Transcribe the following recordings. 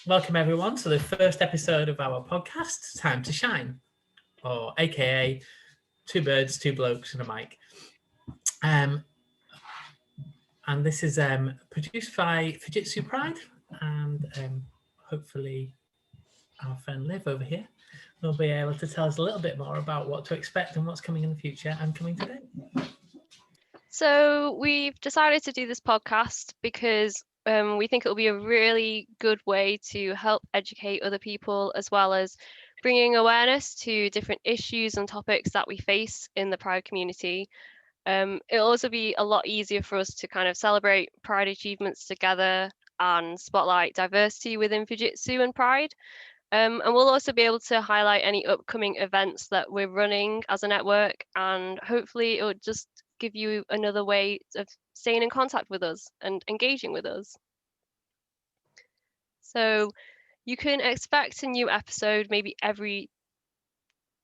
Welcome everyone to the first episode of our podcast, Time to Shine, or AKA Two Birds, Two Blokes and a Mic. And this is produced by Fujitsu Pride, and hopefully our friend Liv over here will be able to tell us a little bit more about what to expect and what's coming in the future and coming today. So we've decided to do this podcast because we think it'll be a really good way to help educate other people, as well as bringing awareness to different issues and topics that we face in the Pride community. It'll also be a lot easier for us to kind of celebrate Pride achievements together and spotlight diversity within Fujitsu and Pride. And we'll also be able to highlight any upcoming events that we're running as a network, and hopefully it'll just give you another way of staying in contact with us and engaging with us. So you can expect a new episode maybe every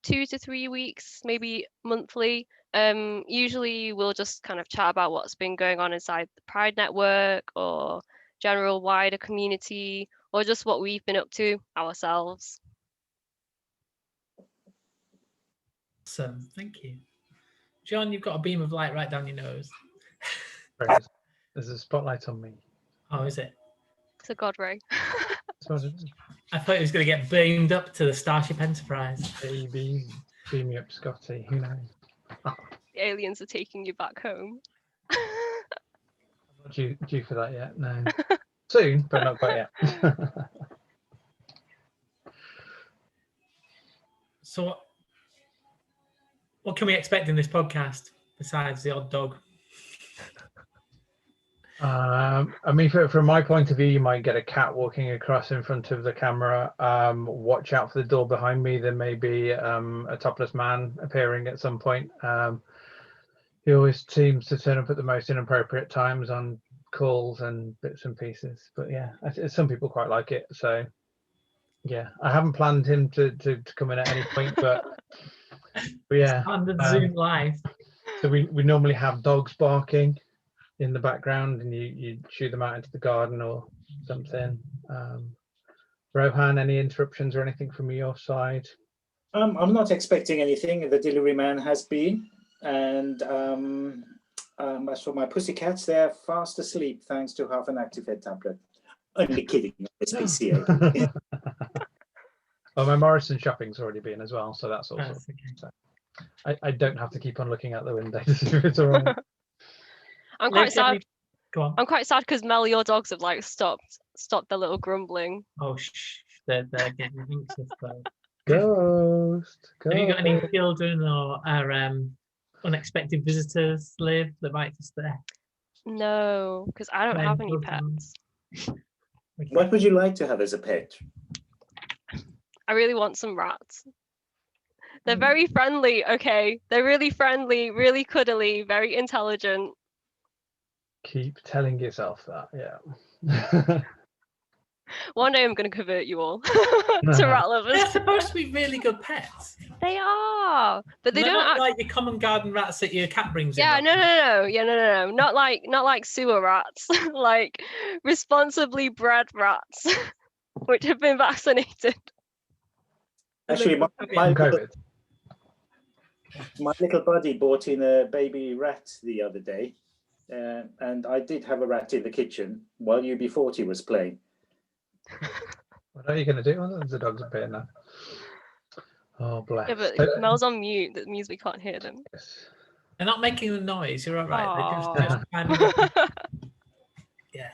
2 to 3 weeks, maybe monthly. Usually we'll just kind of chat about what's been going on inside the Pride network or general wider community, or just what we've been up to ourselves. Awesome, thank you. John, you've got a beam of light right down your nose. There's a spotlight on me. Oh, is it? It's a god ray. I thought it was going to get beamed up to the Starship Enterprise. Baby, beam me up, Scotty. Who knows? The aliens are taking you back home. I'm not due for that yet. No. Soon, but not quite yet. So what can we expect in this podcast besides the odd dog? I mean, from my point of view, you might get a cat walking across in front of the camera. Watch out for the door behind me. There may be a topless man appearing at some point. He always seems to turn up at the most inappropriate times on calls and bits and pieces. But yeah, some people quite like it. So yeah, I haven't planned him to come in at any point, but yeah. Standard Zoom live. So we normally have dogs barking in the background, and you shoo them out into the garden or something. Rohan, any interruptions or anything from your side? I'm not expecting anything. The delivery man has been, and as for my pussycats, they're fast asleep thanks to half an Actifed tablet. Only kidding, SPCA. Well, my Morrison shopping's already been as well, so that's also. Okay. So I don't have to keep on looking out the window to see if it's all right. I'm quite sad. Go on. I'm quite sad because Mel, your dogs have like stopped their little grumbling. Oh, shh. They're getting anxious though. Ghost. Have you got any children or unexpected visitors, Liv, that might just there? No, because I don't have any pets. Okay. What would you like to have as a pet? I really want some rats. They're very friendly, okay? They're really friendly, really cuddly, very intelligent. Keep telling yourself that, yeah. One day I'm going to convert you all to rat lovers. They're supposed to be really good pets. They are, but they They're don't not like your common garden rats that your cat brings in. Yeah, no. Not like sewer rats, like responsibly bred rats, which have been vaccinated. Actually, my little buddy brought in a baby rat the other day, and I did have a rat in the kitchen while UB40 was playing. What are you going to do? Well, the dogs appear now. Oh, bless. Yeah, but Mel's on mute. That means we can't hear them. They're not making a noise. You're all right. They're just kind of, yeah.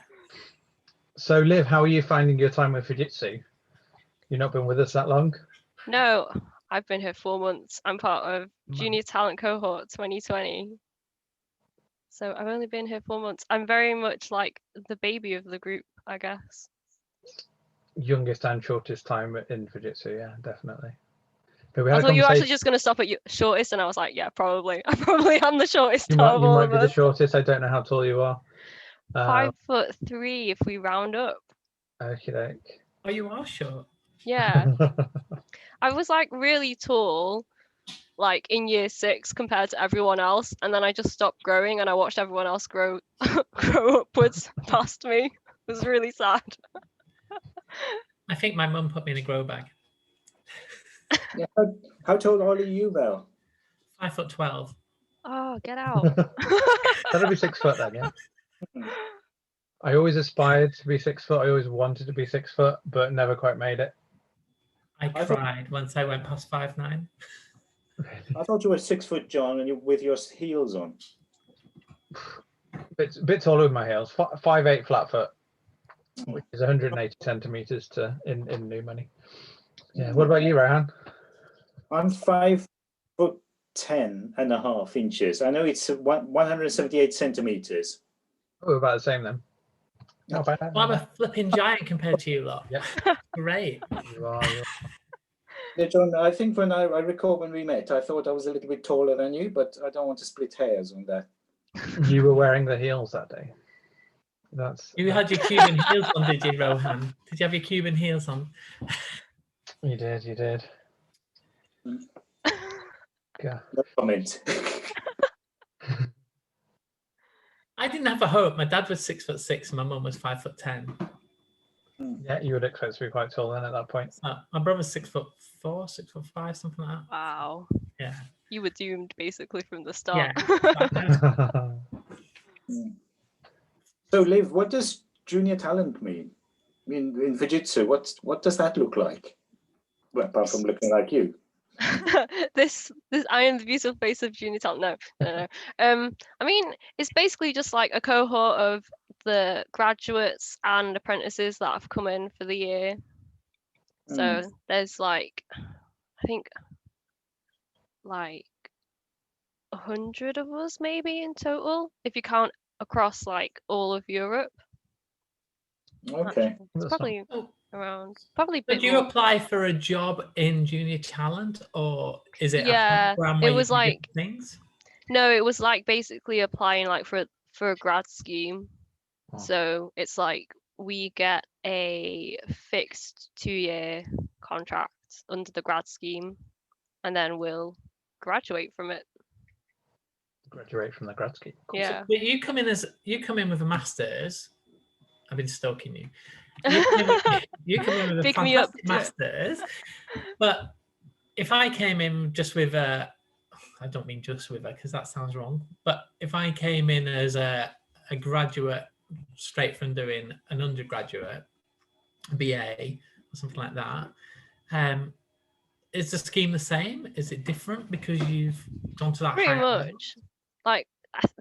So, Liv, how are you finding your time with Fujitsu? You've not been with us that long? No, I've been here 4 months. I'm part of Junior Talent Cohort 2020. So I've only been here 4 months. I'm very much like the baby of the group, I guess. Youngest and shortest time in Fujitsu, yeah, definitely. But I thought you were actually just going to stop at shortest, and I was like, yeah, probably. I probably am the shortest. You might be the shortest. I don't know how tall you are. 5'3" if we round up. Okey-doke. Oh, you are short. Yeah. I was like really tall, like in year 6 compared to everyone else, and then I just stopped growing, and I watched everyone else grow upwards past me. It was really sad. I think my mum put me in a grow bag. Yeah. How tall are you, Val? 5'12". Oh, get out. That'll be 6 foot then, yeah. Hmm. I always aspired to be 6 foot. I always wanted to be 6 foot, but never quite made it. I I thought- cried once I went past 5'9". I thought you were 6 foot, John, and you with your heels on. Bit taller with my heels. 5'8" flat foot, which is 180 centimeters in new money. Yeah. What about you, Rohan? I'm 5'10.5" inches. I know it's 178 centimeters. Oh, we're about the same then. Not bad. Well, I'm a flipping giant compared to you lot. Yeah. Great. You are. Yeah, John, I think when I recall when we met, I thought I was a little bit taller than you, but I don't want to split hairs on that. You were wearing the heels that day. You had your Cuban heels on, did you, Rohan? Did you have your Cuban heels on? You did. Yeah. No comment. I didn't have a hope. My dad was 6'6" and my mum was 5'10". Yeah, you would expect to be quite tall then at that point. So my brother's 6'4", 6'5", something like that. Wow. Yeah. You were doomed basically from the start. So, Liv, what does junior talent mean? I mean, in Fujitsu, what does that look like? Well, apart from looking like you. this I am the beautiful face of junior talent. No. I mean, it's basically just like a cohort of the graduates and apprentices that have come in for the year. So there's like, I think like 100 of us maybe in total, if you count across like all of Europe. Okay. It's probably around, probably a So bit do you more. apply for a job in junior talent, or is it Yeah, a program it where you was can do like- things? No, it was like basically applying like for a grad scheme. Oh. So it's like we get a fixed 2-year contract under the grad scheme, and then we'll graduate from it. Graduate from the grad scheme. Cool. Yeah. But you come in with a master's. I've been stalking you. You come in with a Pick me up, fantastic master's, but if I came in just with a, I don't mean just with a because that sounds wrong, but if I came in as a graduate straight from doing an undergraduate, BA or something like that, is the scheme the same? Is it different because you've gone to that Pretty higher level? much. Like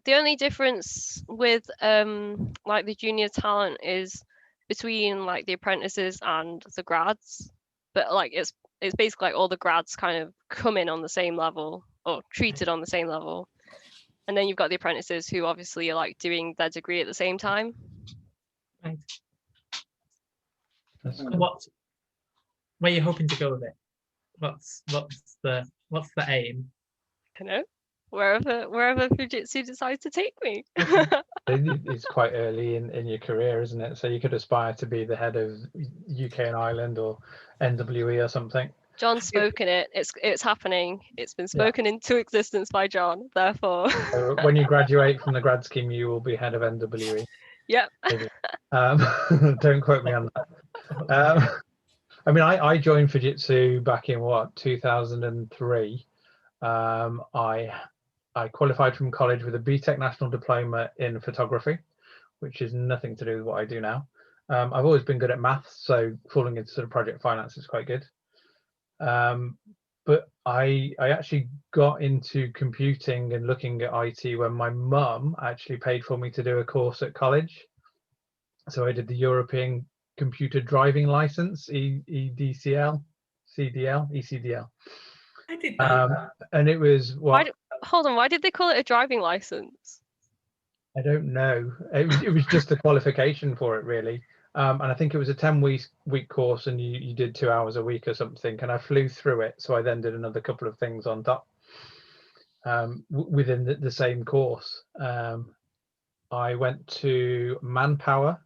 the only difference with like the junior talent is between like the apprentices and the grads, but like it's basically like all the grads kind of come in on the same level or treated on the same level, and then you've got the apprentices who obviously are like doing their degree at the same time. Right. That's So cool. where are you hoping to go with it? What's the aim? You know, wherever Fujitsu decides to take me. It's quite early in your career, isn't it? So you could aspire to be the head of UK and Ireland or NWE or something. John's spoken it. It's happening. It's been spoken into existence by John. Therefore, So when you graduate from the grad scheme, you will be head of NWE. yep. Maybe. Don't quote me on that. I mean, I joined Fujitsu back in 2003. I qualified from college with a BTEC National Diploma in photography, which is nothing to do with what I do now. I've always been good at maths, so falling into sort of project finance is quite good. But I actually got into computing and looking at IT when my mum actually paid for me to do a course at college. So I did the European Computer Driving License, ECDL. I did that. And it was Hold on. Why did they call it a driving license? I don't know. It was just a qualification for it, really. And I think it was a 10-week course, and you did 2 hours a week or something. And I flew through it, so I then did another couple of things on top within the same course. I went to Manpower,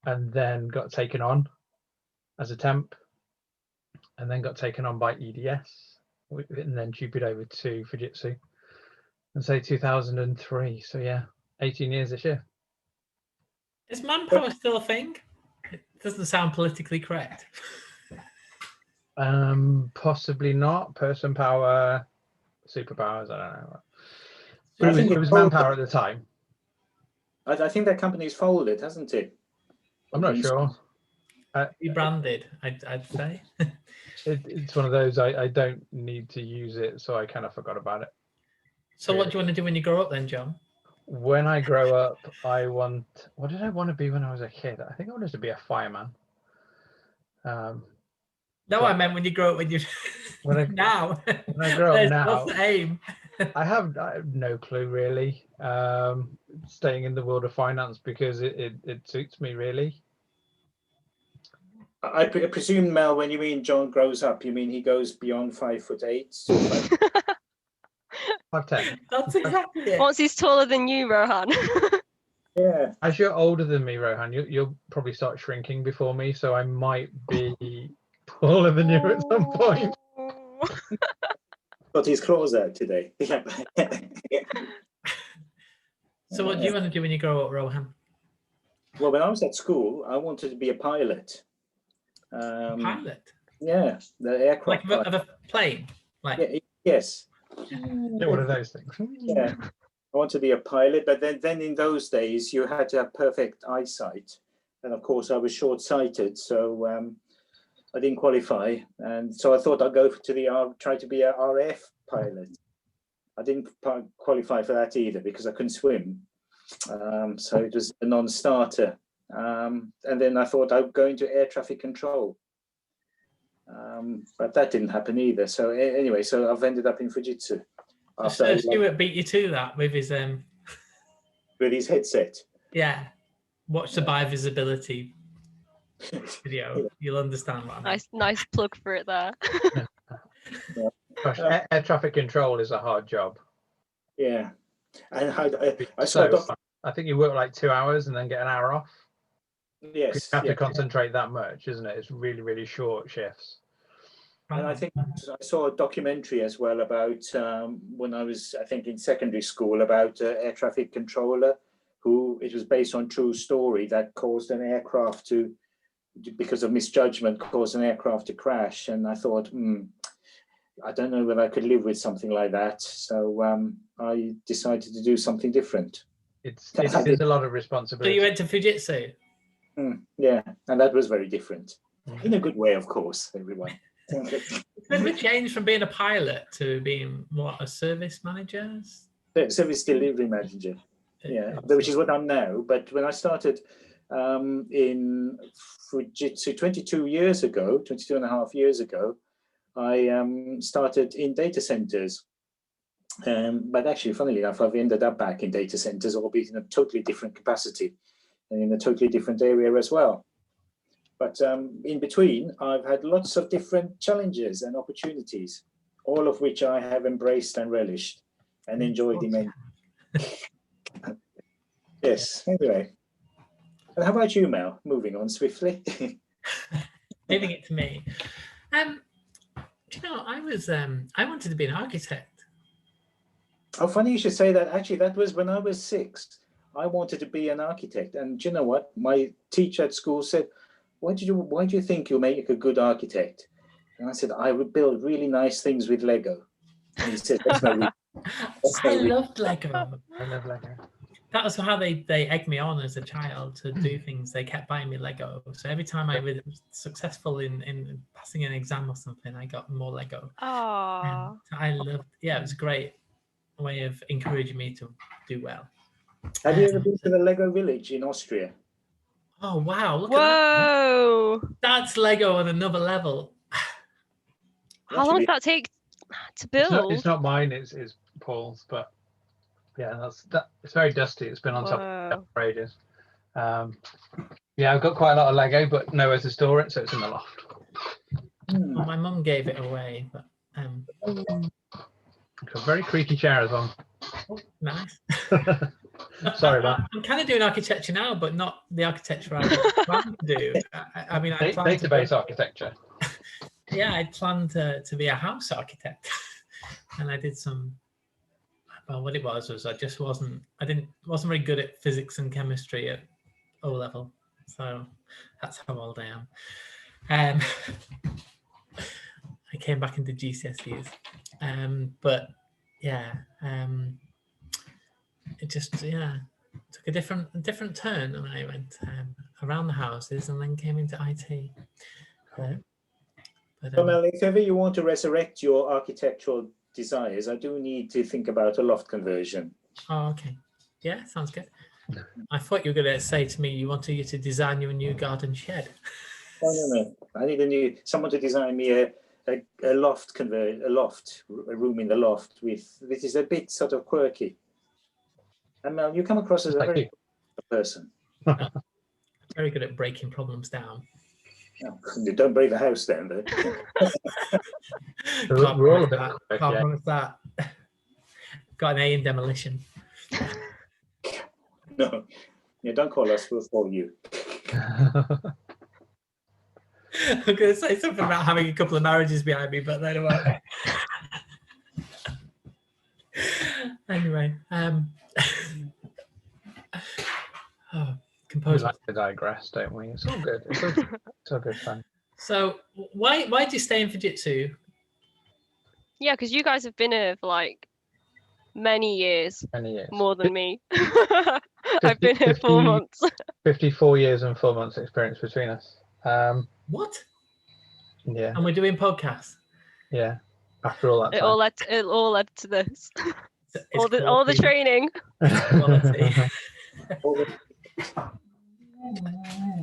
and then got taken on as a temp, and then got taken on by EDS, and then tupied over to Fujitsu, and say 2003. So yeah, 18 years this year. Is Manpower still a thing? Doesn't sound politically correct. Possibly not. Person power, superpowers. I don't know. I think It was manpower at the time. I think that company's folded, hasn't it? I'm not sure. Rebranded, I'd say. It's one of those I don't need to use it, so I kind of forgot about it. So what do you want to do when you grow up then, John? When I grow up, what did I want to be when I was a kid? I think I wanted to be a fireman. No, I meant when you grow up, now. When I grow up now, what's the aim? I have no clue really. Staying in the world of finance because it suits me really. I presume, Mel, when you mean John grows up, you mean he goes beyond 5'8" to 5'10". That's exactly it. Once he's taller than you, Rohan. Yeah. As you're older than me, Rohan, you'll probably start shrinking before me, so I might be taller than you at some point. Got his claws out today. So what do you want to do when you grow up, Rohan? Well, when I was at school, I wanted to be a pilot. Pilot? Yeah, the aircraft. Like of a plane? Like Yeah, yes. One of those things. Yeah, I want to be a pilot, but then in those days you had to have perfect eyesight, and of course I was short-sighted, so I didn't qualify, and so I thought I'd go try to be a RF pilot. I didn't qualify for that either because I couldn't swim, so it was a non-starter. And then I thought I'd go into air traffic control, but that didn't happen either. So anyway, so I've ended up in Fujitsu. So Stuart beat you to that with his headset. Yeah, watch the by visibility video. You'll understand what I mean. Nice plug for it there. Yeah. Gosh, air traffic control is a hard job. Yeah, and I saw. I think you work like 2 hours and then get an hour off. Yes, you have to concentrate that much, isn't it? It's really, really short shifts. And I think I saw a documentary as well about when I was, I think, in secondary school about air traffic controller who it was based on true story that caused an aircraft because of misjudgment, caused an aircraft to crash. And I thought, I don't know whether I could live with something like that. So I decided to do something different. It's a lot of responsibility. So you went to Fujitsu? Yeah, and that was very different. In a good way, of course, everyone. It's a bit of a change from being a pilot to being a service manager? Service delivery manager, yeah, which is what I'm now. But when I started in Fujitsu 22 and a half years ago, I started in data centers. But actually, funnily enough, I've ended up back in data centers, albeit in a totally different capacity and in a totally different area as well. But in between, I've had lots of different challenges and opportunities, all of which I have embraced and relished and enjoyed immensely. Yes, anyway. And how about you, Mel? Moving on swiftly. Leaving it to me. I wanted to be an architect. Oh, funny you should say that. Actually, that was when I was 6. I wanted to be an architect. And do you know what? My teacher at school said, why do you think you'll make a good architect? And I said, I would build really nice things with Lego. And he said, that's no reason. I loved Lego. I love Lego. That was how they egged me on as a child to do things. They kept buying me Lego. So every time I was successful in passing an exam or something, I got more Lego. Aww. I loved, it was a great way of encouraging me to do well. Have you ever been to the Lego village in Austria? Oh, wow. Look Whoa. at that. That's Lego on another level. How long did that take to build? It's not mine, it's Paul's, but yeah, it's very dusty. It's been on top of for ages. Yeah, I've got quite a lot of Lego, but nowhere to store it, so it's in the loft. Well, my mum gave it away, but It's a very creaky chair as well. oh, nice. Sorry about that. I'm kind of doing architecture now, but not the architecture I plan to do. I mean, I plan database architecture. Yeah, I planned to be a house architect, and I did some. Well, what it was I just wasn't very good at physics and chemistry at O level, So that's how old I am. I came back into GCSEs, but yeah, it just took a different turn, and I went around the houses and then came into IT. So Mel, if ever you want to resurrect your architectural desires, I do need to think about a loft conversion. Oh, okay. Yeah, sounds good. I thought you were going to say to me you wanted you to design you a new garden shed. No. I need someone to design me a loft a room in the loft which is a bit sort of quirky. And Mel, you come across as a very good person. Very good at breaking problems down. No, don't break the house down, though. We're all a bit quick, Can't yeah. promise that. Got an A in demolition. No, don't call us. We'll call you. I'm going to say something about having a couple of marriages behind me, but then what? Anyway, We composure. like to digress, don't we? It's all good. It's all good fun. So why did you stay in Fujitsu? Yeah, because you guys have been here for like many years, Many years. more than me. I've been here 4 months. 54 years and 4 months experience between us. What? Yeah, And we're doing podcasts. yeah. After all that It time. all led to this. It's all the quality. training. Quality. What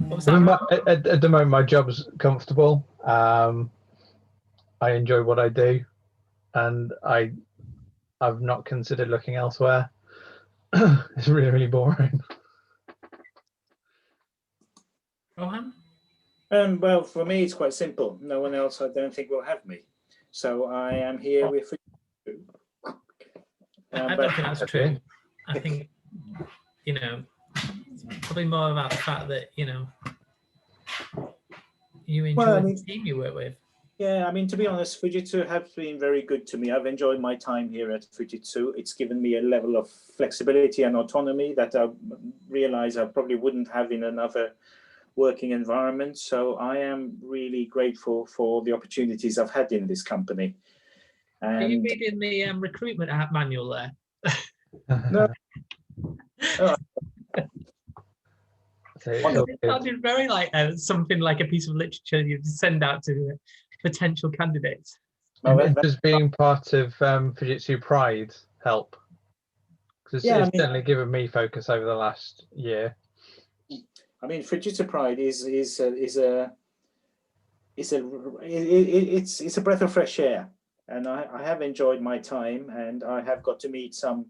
was that? At the moment, my job's comfortable. I enjoy what I do, and I've not considered looking elsewhere. It's really, really boring. Rohan? Well, for me, it's quite simple. No one else, I don't think, will have me. So I am here with you. I don't think that's true. I think, it's probably more about the fact that, you enjoy the team you work with. Yeah, I mean, to be honest, Fujitsu has been very good to me. I've enjoyed my time here at Fujitsu. It's given me a level of flexibility and autonomy that I realize I probably wouldn't have in another working environment. So I am really grateful for the opportunities I've had in this company. And are you reading the recruitment app manual there? No. Oh. It sounded very like something like a piece of literature you'd send out to potential candidates. Does being part of Fujitsu Pride help? Because it's certainly given me focus over the last year. I mean, Fujitsu Pride is a breath of fresh air, and I have enjoyed my time, and I have got to meet some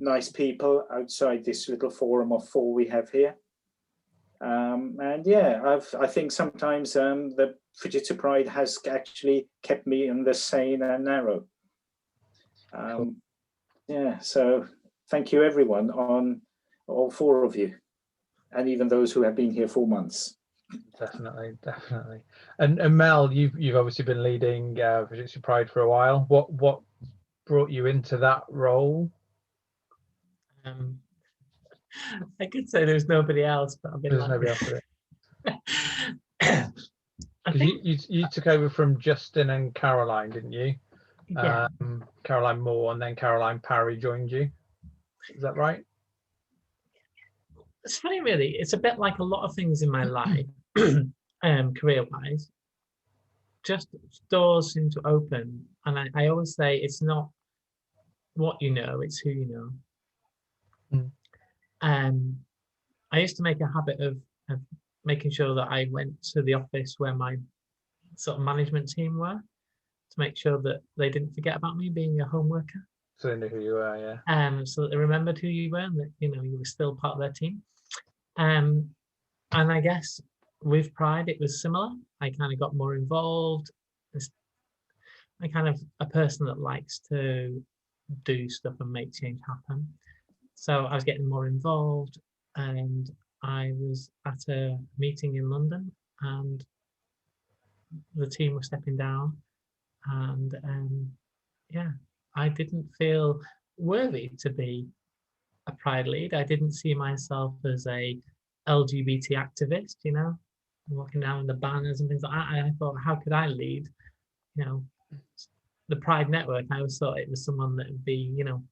nice people outside this little forum of 4 we have here. And yeah, I think sometimes the Fujitsu Pride has actually kept me in the sane and narrow. Yeah, so thank you everyone, on all 4 of you, and even those who have been here 4 months. Definitely. And Mel, you've obviously been leading Fujitsu Pride for a while. What brought you into that role? I could say there's nobody else, but There's nobody else for it. I think you took over from Justin and Caroline, didn't you? Yeah. Caroline Moore, and then Caroline Parry joined you. Is that right? It's funny, really. It's a bit like a lot of things in my life, career-wise. Just doors seem to open, and I always say it's not what you know, it's who you know. I used to make a habit of making sure that I went to the office where my sort of management team were, to make sure that they didn't forget about me being a home worker. So they knew who you were, yeah. So that they remembered who you were, and that you were still part of their team. And I guess with Pride it was similar. I kind of got more involved. I'm kind of a person that likes to do stuff and make change happen. So I was getting more involved, and I was at a meeting in London, and the team was stepping down, and I didn't feel worthy to be a Pride lead. I didn't see myself as a LGBT activist, you know, walking down the banners and things like that. And I thought, how could I lead, you know, the Pride Network? I always thought it was someone that would be, you know,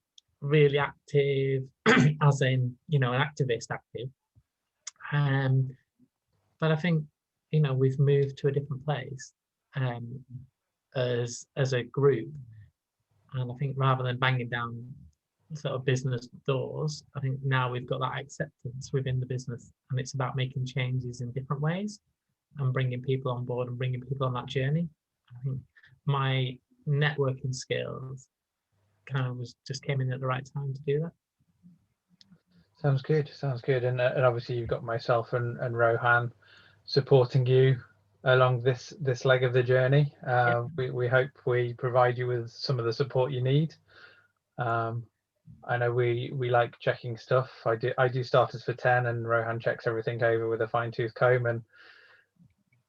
really active, as in, you know, an activist active. But I think, you know, we've moved to a different place as a group. And I think rather than banging down sort of business doors, I think now we've got that acceptance within the business, and it's about making changes in different ways and bringing people on board and bringing people on that journey. I think my networking skills kind of just came in at the right time to do that. Sounds good. And obviously you've got myself and Rohan supporting you along this leg of the journey. We hope we provide you with some of the support you need. I know we like checking stuff. I do starters for 10, and Rohan checks everything over with a fine-tooth comb, and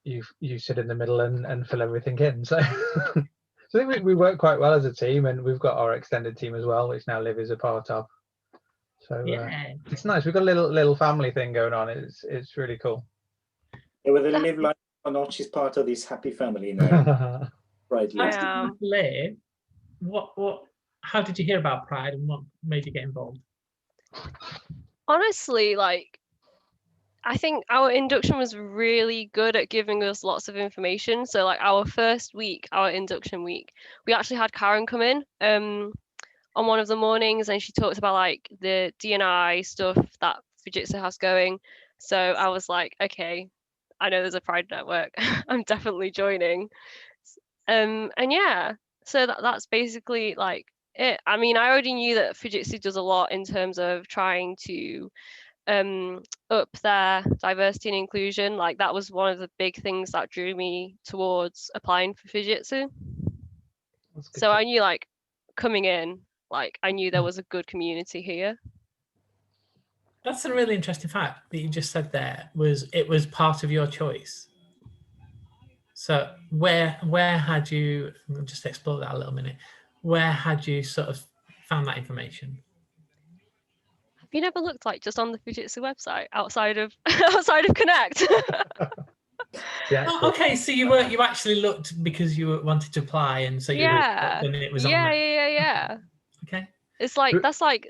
you sit in the middle and fill everything in. So so I think we work quite well as a team, and we've got our extended team as well, which now Liv is a part of. So it's nice. We've got a little family thing going on. It's really cool. Yeah, whether Liv like or not, she's part of this happy family now. Right, Liv, how did you hear about Pride, and what made you get involved? Honestly, like, I think our induction was really good at giving us lots of information. So like our first week, our induction week, we actually had Karen come in on one of the mornings, and she talked about like the D&I stuff that Fujitsu has going. So I was like, okay, I know there's a Pride network. I'm definitely joining. And yeah, so that's basically like it. I mean, I already knew that Fujitsu does a lot in terms of trying to up their diversity and inclusion. Like that was one of the big things that drew me towards applying for Fujitsu. So I knew, like, coming in, like I knew there was a good community here. That's a really interesting fact that you just said there, was it was part of your choice. So where had you, just explore that a little minute, where had you sort of found that information? Have you never looked, like, just on the Fujitsu website outside of Connect? Yeah. Oh, okay, so you actually looked because you wanted to apply, and so you looked and it was on there. Yeah. Okay. It's like that's like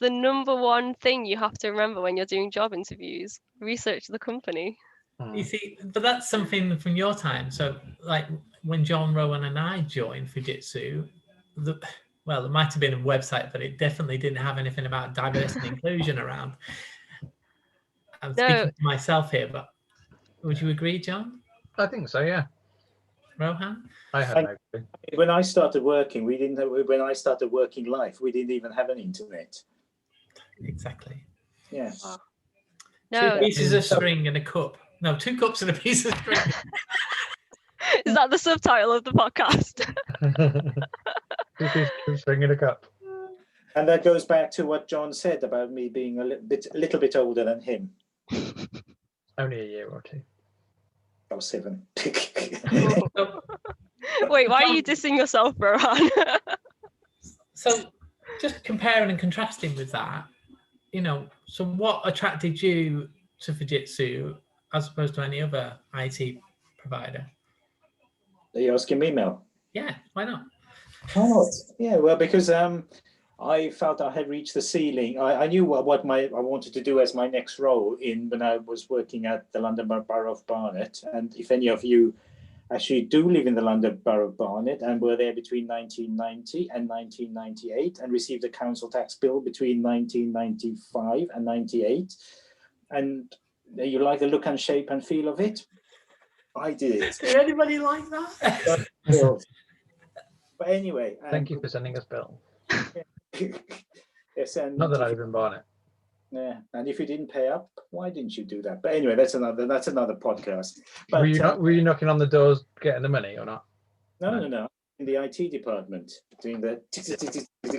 the number one thing you have to remember when you're doing job interviews. Research the company. You see, but that's something from your time. So, like when John, Rowan, and I joined Fujitsu, well, it might have been a website, but it definitely didn't have anything about diversity and inclusion around. I'm speaking to myself here, but would you agree, John? I think so, yeah. Rohan? I had no clue. When I started working, we didn't have, when I started working live, we didn't even have an internet. Exactly. Yes. Wow. Two pieces of string and a cup. No, 2 cups and a piece of string. Is that the subtitle of the podcast? 2 pieces of string and a cup. And that goes back to what John said about me being a little bit older than him. Only a year or 2. I was 7. Wait, why are you dissing yourself, Rohan? So just comparing and contrasting with that, you know, so what attracted you to Fujitsu as opposed to any other IT provider? Are you asking me, Mel? Yeah, why not? Why not? Yeah, well, because I felt I had reached the ceiling. I knew what I wanted to do as my next role when I was working at the London Borough of Barnet. And if any of you actually do live in the London Borough of Barnet and were there between 1990 and 1998 and received a council tax bill between 1995 and 98, and you like the look and shape and feel of it, I did it. Did anybody like that? But anyway. Thank you for sending us bill. Yes, and not that I live in Barnet. Yeah, and if you didn't pay up, why didn't you do that? But anyway, that's another podcast. But, were you knocking on the doors getting the money or not? No. In the IT department, doing the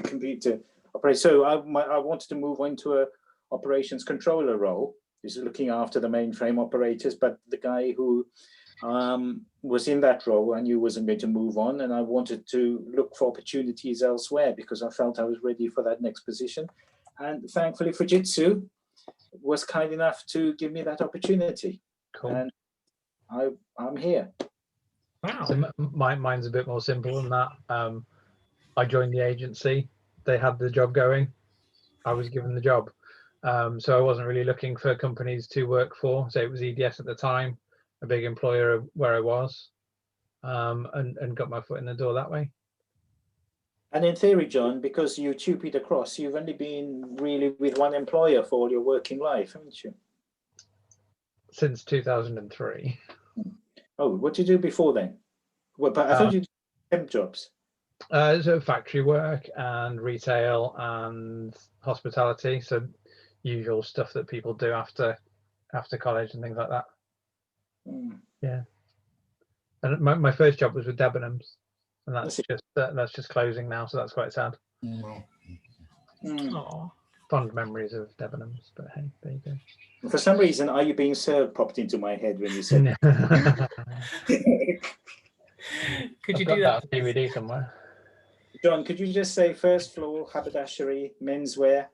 computer operation. So I wanted to move into a operations controller role, is looking after the mainframe operators. But the guy who was in that role, I knew wasn't going to move on, and I wanted to look for opportunities elsewhere because I felt I was ready for that next position. And thankfully, Fujitsu was kind enough to give me that opportunity. Cool. And I'm here. Wow. So mine's a bit more simple than that. I joined the agency. They had the job going. I was given the job. So I wasn't really looking for companies to work for. So it was EDS at the time, a big employer where I was, and got my foot in the door that way. And in theory, John, because you TUPE'd across, you've only been really with one employer for all your working life, haven't you? Since 2003. Oh, what did you do before then? Well, but I thought you did temp jobs. So factory work and retail and hospitality. So usual stuff that people do after college and things like that. Mm. Yeah. And my first job was with Debenhams, and that's just closing now, so that's quite sad. Aw. Fond memories of Debenhams, but hey, there you go. For some reason, "Are you being served?" popped into my head when you said Could I've you got do that? on DVD somewhere. John, could you just say first floor, haberdashery, menswear?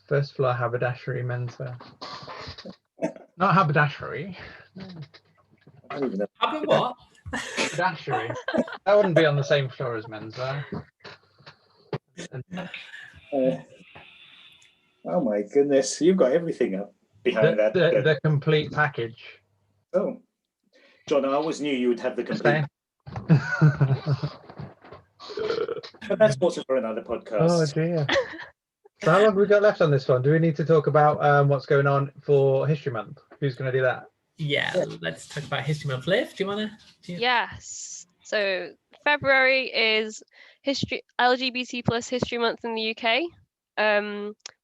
First floor haberdashery, menswear. Not haberdashery. I don't even know. How about what? Haberdashery. That wouldn't be on the same floor as menswear. Oh my goodness, you've got everything up behind that. The complete package. Oh, John, I always knew you would have the complete. But that's also for another podcast. Oh dear. So how long have we got left on this one? Do we need to talk about what's going on for History Month? Who's going to do that? Yeah, let's talk about History Month. Liv, do you want to? Yes. So February is LGBT plus History Month in the UK.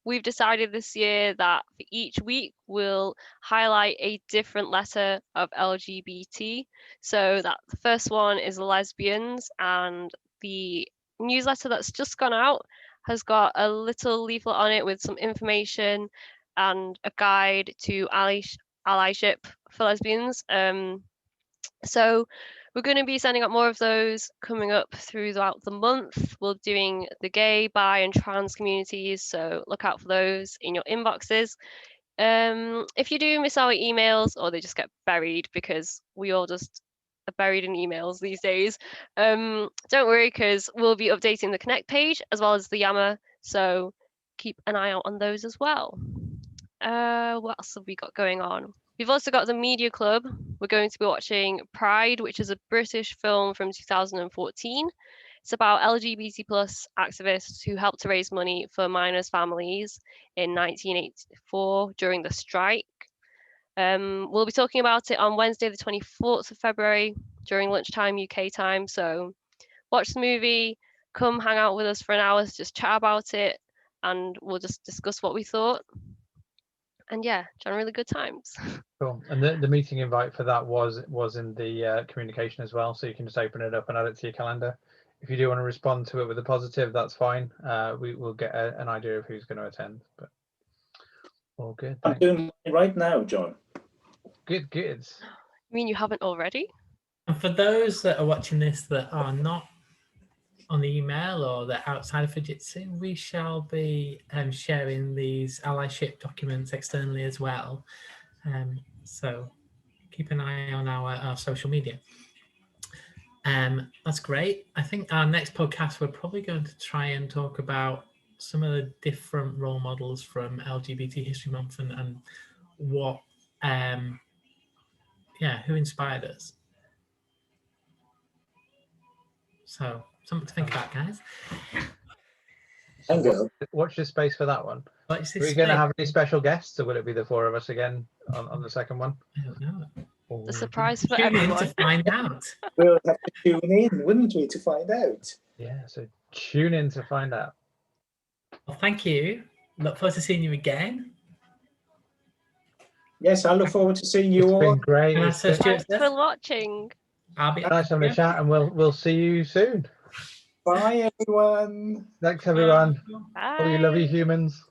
We've decided this year that for each week we'll highlight a different letter of LGBT. So that the first one is lesbians, and the newsletter that's just gone out has got a little leaflet on it with some information and a guide to allyship for lesbians. So we're going to be sending out more of those coming up throughout the month. We're doing the gay, bi and trans communities, so look out for those in your inboxes. If you do miss our emails or they just get buried, because we all just are buried in emails these days, don't worry, because we'll be updating the Connect page as well as the Yammer, so keep an eye out on those as well. What else have we got going on? We've also got the Media Club. We're going to be watching Pride, which is a British film from 2014. It's about LGBT plus activists who helped to raise money for miners' families in 1984 during the strike. We'll be talking about it on Wednesday, the 24th of February during lunchtime UK time. So watch the movie, come hang out with us for an hour, just chat about it, and we'll just discuss what we thought. And yeah, generally good times. Cool. And the meeting invite for that was in the communication as well, so you can just open it up and add it to your calendar. If you do want to respond to it with a positive, that's fine. We will get an idea of who's going to attend. But all good. I'm doing it right now, John. Good. You mean you haven't already? And for those that are watching this that are not on the email or they're outside of Fujitsu, we shall be sharing these allyship documents externally as well. So keep an eye on our social media. That's great. I think our next podcast, we're probably going to try and talk about some of the different role models from LGBT History Month and what, who inspired us. So something to think about, guys. Watch this space for that one. Are we Are going to have any special guests, or will it be the four of us again on the second one? I don't know. The surprise for Tune in everyone. to find out. We'll have to tune in, wouldn't we, to find out? Yeah, so tune in to find out. Well, thank you. Look forward to seeing you again. Yes, I look forward to seeing you It's all. been great. And It's so been Thanks for watching. I'll be nice having a chat, and we'll see you soon. Bye, everyone. Thanks, everyone. Bye. All you lovely humans.